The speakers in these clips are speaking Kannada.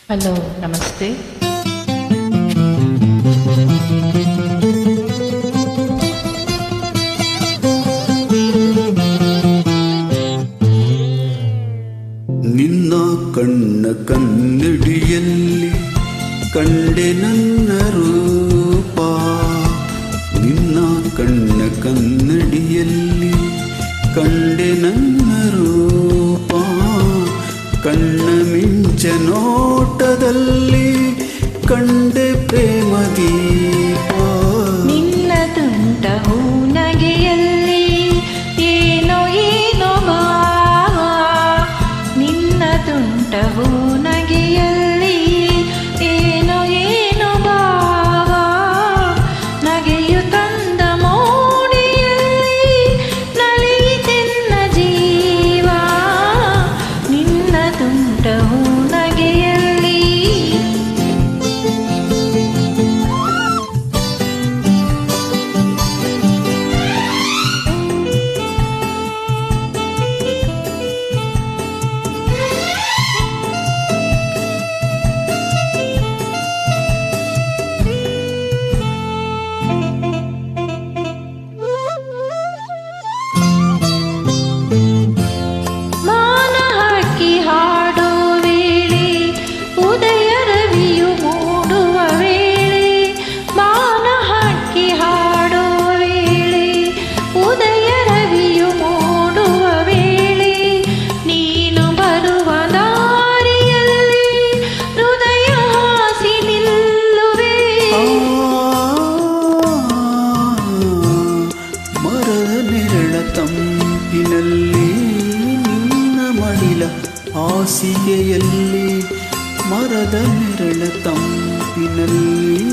ಹಲೋ, ನಮಸ್ತೆ. ನಿನ್ನ ಕಣ್ಣ ಕನ್ನಡಿಯಲ್ಲಿ ಕಂಡೆ ನನ್ನ ರೂಪ, ನಿನ್ನ ಕಣ್ಣ ಕನ್ನಡಿಯಲ್ಲಿ ಕಂಡೆ ನನ್ನ ರೂಪ, ಕಣ್ಣ ಮಿಂಚ ನೋಟದಲ್ಲಿ ಕಂಡೆ ಪ್ರೇಮ ದೀಪ. ನಿನ್ನ ತುಂಟ ಹೂನಗೆಯಲ್ಲಿ ಏನೋ ಏನೋ ಭಾವ, ನಿನ್ನ ತುಂಟ ಹೂನಗೆಯಲ್ಲಿ ಏನೋ ಏನೋ ಭಾವ, ನಗೆಯು ತಂದ ಮೋಡಿಯಲ್ಲಿ ನಲಿಯಿತೆನ್ನ ಜೀವ, ನಿನ್ನ ತುಂಟ ಹೂನಗೆಯಲ್ಲಿ. ತಂಪಿನಲ್ಲಿ ನಿನ್ನ ಮಡಿಲ ಹಾಸಿಗೆಯಲ್ಲಿ, ಮರದ ನೆರಳ ತಂಪಿನಲ್ಲಿ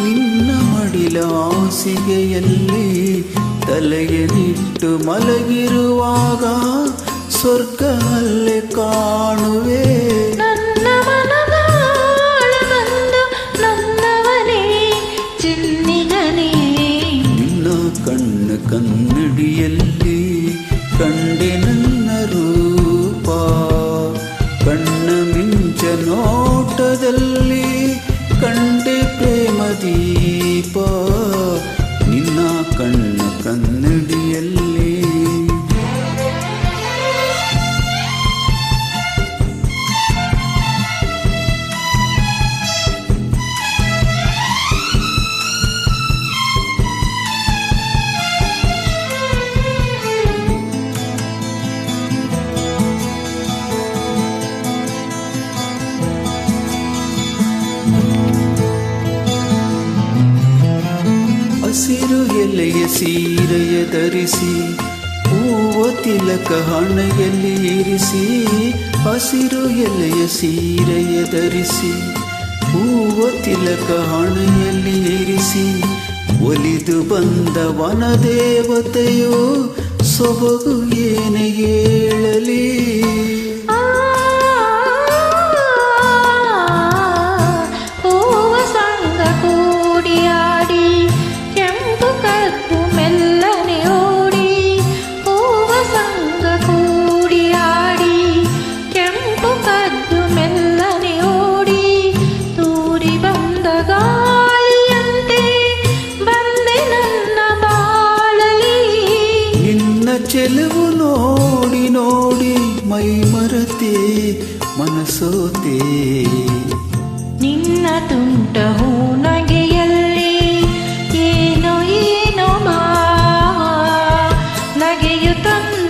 ನಿನ್ನ ಮಡಿಲ ಹಾಸಿಗೆಯಲ್ಲಿ ತಲೆಯನಿಟ್ಟು ಮಲಗಿರುವಾಗ ಸ್ವರ್ಗ ಅಲ್ಲೇ ಕಾಣುವೆ. ನನ್ನ ಮನದ ಆಳದಂದು ನನ್ನವನೇ ಚಿನ್ನಿಗನೇ, ನಿನ್ನ ಕಣ್ಣ ಕನ್ನಡಿಯಲ್ಲಿ ಕಂಡೆ ನನ್ನ ರೂಪ, ಕಣ್ಣ ಮಿಂಚ ನೋಟದಲ್ಲಿ ಕಂಡೆ ಪ್ರೇಮ ದೀಪ, ನಿನ್ನ ಕಣ್ಣ ಕನ್ನಡಿಯಲ್ಲಿ. ಹಸಿರು ಎಲೆಯ ಸೀರೆಯ ಧರಿಸಿ ಹೂವ ತಿಲಕ ಹಣೆಯಲ್ಲಿ ಇರಿಸಿ, ಹಸಿರು ಎಲೆಯ ಸೀರೆಯ ಧರಿಸಿ ಹೂವ ತಿಲಕ ಹಣೆಯಲ್ಲಿ ಇರಿಸಿ, ಒಲಿದು ಬಂದ ವನದೇವತೆಯು ಸೊಬಗು ಏನೇ ಹೇಳಲಿ. ಚೆಲುವು ನೋಡಿ ನೋಡಿ ಮೈ ಮರತೆ ಮನಸೋತೆ, ನಿನ್ನ ತುಂಟ ಹೂನಗೆಯಲ್ಲಿ ಏನೋ ಏನೋ ಭಾವ, ನಗೆಯು ತಂದ